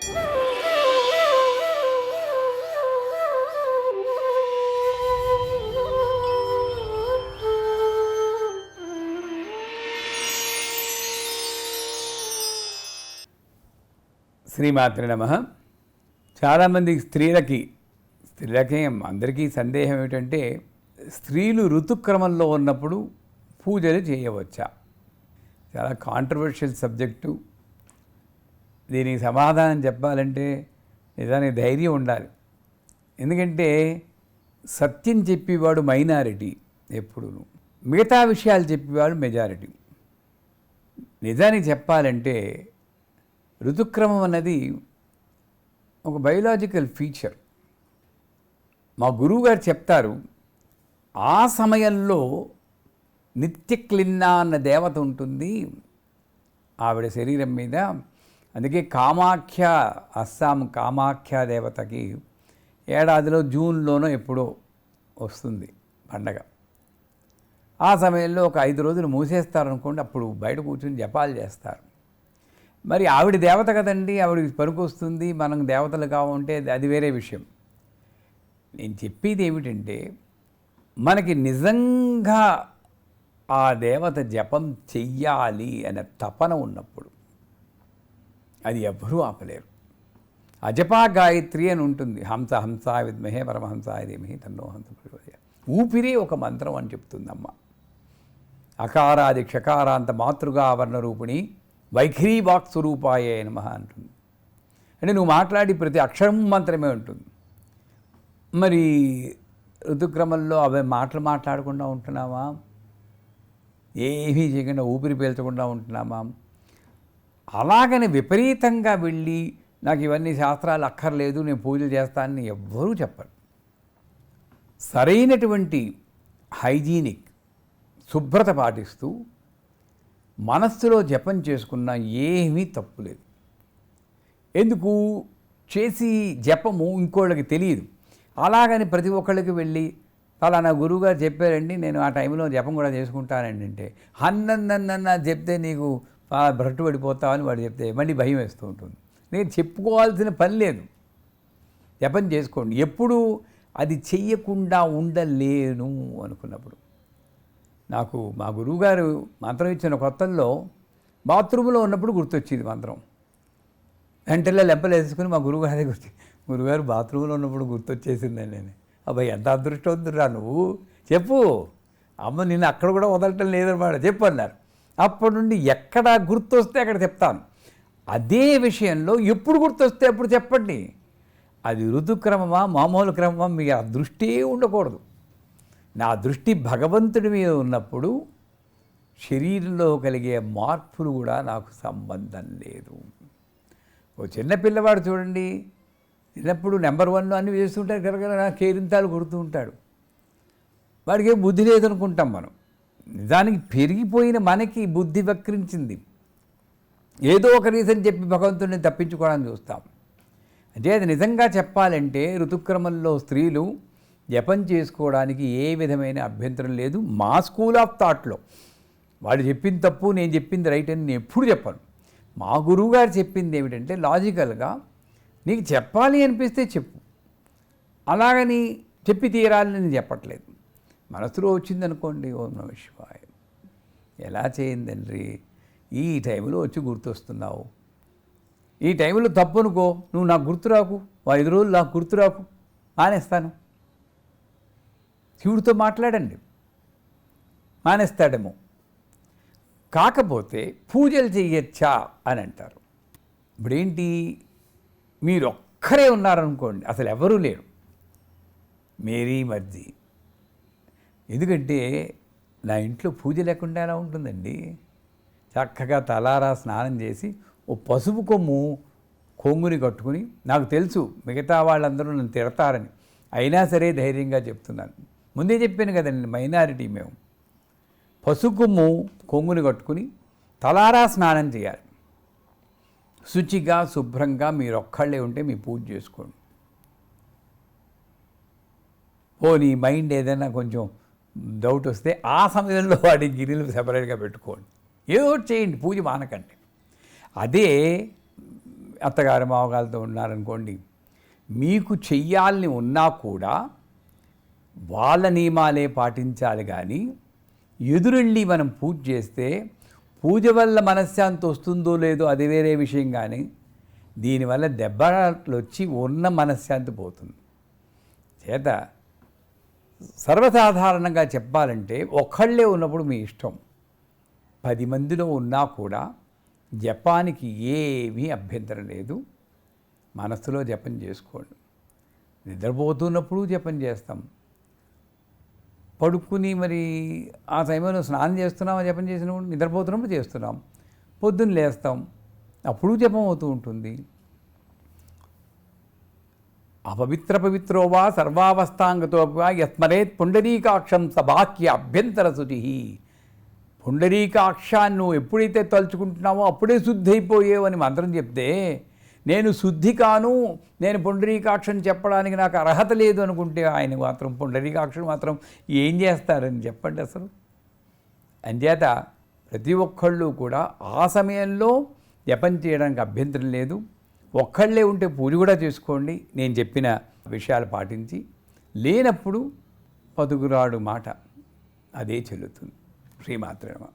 శ్రీమాత్రే నమః. చాలామంది స్త్రీలకి అందరికీ సందేహం ఏమిటంటే, స్త్రీలు ఋతుక్రమంలో ఉన్నప్పుడు పూజలు చేయవచ్చా? చాలా కాంట్రవర్షియల్ సబ్జెక్టు. దీనికి సమాధానం చెప్పాలంటే నిజానికి ధైర్యం ఉండాలి. ఎందుకంటే సత్యం చెప్పేవాడు మైనారిటీ ఎప్పుడు, మిగతా విషయాలు చెప్పేవాడు మెజారిటీ. నిజానికి చెప్పాలంటే ఋతుక్రమం అన్నది ఒక బయోలాజికల్ ఫీచర్. మా గురువుగారు చెప్తారు, ఆ సమయంలో నిత్యక్లిన్న అన్న దేవత ఉంటుంది ఆవిడ శరీరం మీద. అందుకే కామాఖ్య, అస్సాం కామాఖ్య దేవతకి ఏడాదిలో జూన్లోనో ఎప్పుడో వస్తుంది పండగ. ఆ సమయంలో ఒక 5 రోజులు మూసేస్తారనుకోండి, అప్పుడు బయట కూర్చొని జపాలు చేస్తారు. మరి ఆవిడ దేవత కదండి, ఆవిడకి పనికి వస్తుంది, మనం దేవతలు కావంటే అది వేరే విషయం. నేను చెప్పేది ఏమిటంటే, మనకి నిజంగా ఆ దేవత జపం చెయ్యాలి అనే తపన ఉన్నప్పుడు అది ఎవ్వరూ ఆపలేరు. అజపా గాయత్రి అని ఉంటుంది. హంస హంసాయ విద్మహే పరమహంసాయ ధీమహి తన్నో హంస ప్రచోదయాత్. ఊపిరే ఒక మంత్రం అని చెప్తుందమ్మ. అకారాది క్షకారాంత మాతృగా ఆవరణ రూపిణి వైఖరీ వాక్ స్వరూపాయ నమః అంటుంది. అంటే నువ్వు మాట్లాడి ప్రతి అక్షరం మంత్రమే ఉంటుంది. మరి ఋతుక్రమంలో అవి మాట్లాడకుండా ఉంటున్నామా? ఏమీ చేయకుండా ఊపిరి పీల్చకుండా ఉంటున్నామా? అలాగని విపరీతంగా వెళ్ళి నాకు ఇవన్నీ శాస్త్రాలు అక్కర్లేదు, నేను పూజలు చేస్తానని ఎవ్వరూ చెప్పరు. సరైనటువంటి హైజీనిక్ శుభ్రత పాటిస్తూ మనస్సులో జపం చేసుకున్నా ఏమీ తప్పులేదు. ఎందుకు చేసి జపము ఇంకోళ్ళకి తెలియదు. అలాగని ప్రతి ఒక్కళ్ళకి వెళ్ళి ఫలానా గురువుగారు చెప్పారండి, నేను ఆ టైంలో జపం కూడా చేసుకుంటానండి అంటే, హన్నన్న చెప్తే నీకు భ్రట్టు పడిపోతావని వాడు చెప్తే మళ్ళీ భయం వేస్తూ ఉంటుంది. నేను చెప్పుకోవాల్సిన పని లేదు, జపం చేసుకోండి. ఎప్పుడు అది చెయ్యకుండా ఉండలేను అనుకున్నప్పుడు. నాకు మా గురువుగారు మంత్రం ఇచ్చిన కొత్తల్లో బాత్రూంలో ఉన్నప్పుడు గుర్తొచ్చింది మంత్రం. వెంటనే లెంపలు వేసుకుని మా గురువుగారే గురువుగారు బాత్రూంలో ఉన్నప్పుడు గుర్తొచ్చేసిందని. నేను అబ్బాయి ఎంత అదృష్టవంతురా నువ్వు, చెప్పు అమ్మ నిన్ను అక్కడ కూడా వదలటం లేదన్నమాట, చెప్పు అన్నారు. అప్పటి నుండి ఎక్కడ గుర్తొస్తే అక్కడ చెప్తాను. అదే విషయంలో ఎప్పుడు గుర్తొస్తే అప్పుడు చెప్పండి. అది ఋతుక్రమమా మామూలు క్రమమా మీకు ఆ దృష్టి ఉండకూడదు. నా దృష్టి భగవంతుడి మీద ఉన్నప్పుడు శరీరంలో కలిగే మార్పులు కూడా నాకు సంబంధం లేదు. ఓ చిన్న పిల్లవాడు చూడండి, చిన్నప్పుడు నెంబర్ 1 అన్నీ వేస్తుంటాడు, కనుక కేరింతాలు కొడుతూ ఉంటాడు. వాడికి ఏం బుద్ధి లేదనుకుంటాం మనం. నిజానికి పెరిగిపోయిన మనకి బుద్ధి వక్రించింది. ఏదో ఒక రీజన్ చెప్పి భగవంతుడిని తప్పించుకోవడానికి చూస్తాం. అంటే అది నిజంగా చెప్పాలంటే ఋతుక్రమంలో స్త్రీలు జపం చేసుకోవడానికి ఏ విధమైన అభ్యంతరం లేదు. మా స్కూల్ ఆఫ్ థాట్లో వాడు చెప్పింది తప్పు, నేను చెప్పింది రైట్ అని నేను ఎప్పుడు చెప్పను. మా గురువుగారు చెప్పింది ఏమిటంటే, లాజికల్గా నీకు చెప్పాలి అనిపిస్తే చెప్పు, అలాగని చెప్పి తీరాలని నేను చెప్పట్లేదు. మనసులో వచ్చిందనుకోండి, ఓం నమః శివాయ, ఎలా చేయిందండ్రి ఈ టైంలో వచ్చి గుర్తొస్తున్నావు, ఈ టైంలో తప్పు అనుకో, నువ్వు నాకు గుర్తురాకు, 5 రోజులు నాకు గుర్తురాకు, మానేస్తాను. శివుడితో మాట్లాడండి, మానేస్తాడేమో. కాకపోతే పూజలు చెయ్యొచ్చా అని అంటారు. ఇప్పుడేంటి, మీరు ఒక్కరే ఉన్నారనుకోండి, అసలు ఎవరూ లేరు, మేరీ మర్జీ. ఎందుకంటే నా ఇంట్లో పూజ లేకుండా ఎలా ఉంటుందండి? చక్కగా తలారా స్నానం చేసి ఓ పసుపు కొమ్ము కొంగుని కట్టుకుని, నాకు తెలుసు మిగతా వాళ్ళందరూ నన్ను తిడతారని, అయినా సరే ధైర్యంగా చెప్తున్నాను. ముందే చెప్పాను కదండి, మైనారిటీ మేము. పసుపు కొమ్ము కొంగుని కట్టుకుని తలారా స్నానం చేయాలి. శుచిగా శుభ్రంగా మీరు ఒక్కళ్ళే ఉంటే మీ పూజ చేసుకోండి. నీ మైండ్ ఏదైనా కొంచెం డౌట్ వస్తే ఆ సమయంలో వాడి గిన్నెలు సెపరేట్గా పెట్టుకోండి, ఏదో ఒకటి చేయండి, పూజ మానకండి. అదే అత్తగారు మామగారితో ఉన్నారనుకోండి, మీకు చెయ్యాలని ఉన్నా కూడా వాళ్ళ నియమాలే పాటించాలి. కానీ ఎదురెళ్ళి మనం పూజ చేస్తే పూజ వల్ల మనశ్శాంతి వస్తుందో లేదో అది వేరే విషయం, కానీ దీనివల్ల దెబ్బలు వచ్చి ఉన్న మనశ్శాంతి పోతుంది. చేత సర్వసాధారణంగా చెప్పాలంటే ఒక్కళ్ళే ఉన్నప్పుడు మీ ఇష్టం, 10 మందిలో ఉన్నా కూడా జపానికి ఏమీ అభ్యంతరం లేదు. మనస్సులో జపం చేసుకోండి. నిద్రపోతున్నప్పుడు జపం చేస్తాం, పడుకుని మరి ఆ సమయంలో స్నానం చేస్తున్నాం, జపం చేసినప్పుడు నిద్రపోతున్నప్పుడు చేస్తున్నాం, పొద్దున్న లేస్తాం, అప్పుడు జపం అవుతూ ఉంటుంది. అపవిత్రపవిత్రో వా సర్వావస్థాంగతో వా యస్మరేత్ పుండరీకాక్షం సబాక్య అభ్యంతర శుచి. పుండరీకాక్షాన్ని నువ్వు ఎప్పుడైతే తలుచుకుంటున్నావో అప్పుడే శుద్ధి అయిపోయేవని మంత్రం చెప్తే, నేను శుద్ధి కాను, నేను పుండరీకాక్షని చెప్పడానికి నాకు అర్హత లేదు అనుకుంటే ఆయన మాత్రం పుండరీకాక్షను మాత్రం ఏం చేస్తారని చెప్పండి అసలు. అంచేత ప్రతి ఒక్కళ్ళు కూడా ఆ సమయంలో జపం చేయడానికి అభ్యంతరం లేదు. ఒక్కళ్ళే ఉంటే పూజ కూడా చేసుకోండి, నేను చెప్పిన విషయాలు పాటించి. లేనప్పుడు పదుగురాడు మాట అదే చెల్లుతుంది. శ్రీమాత్రే నమః.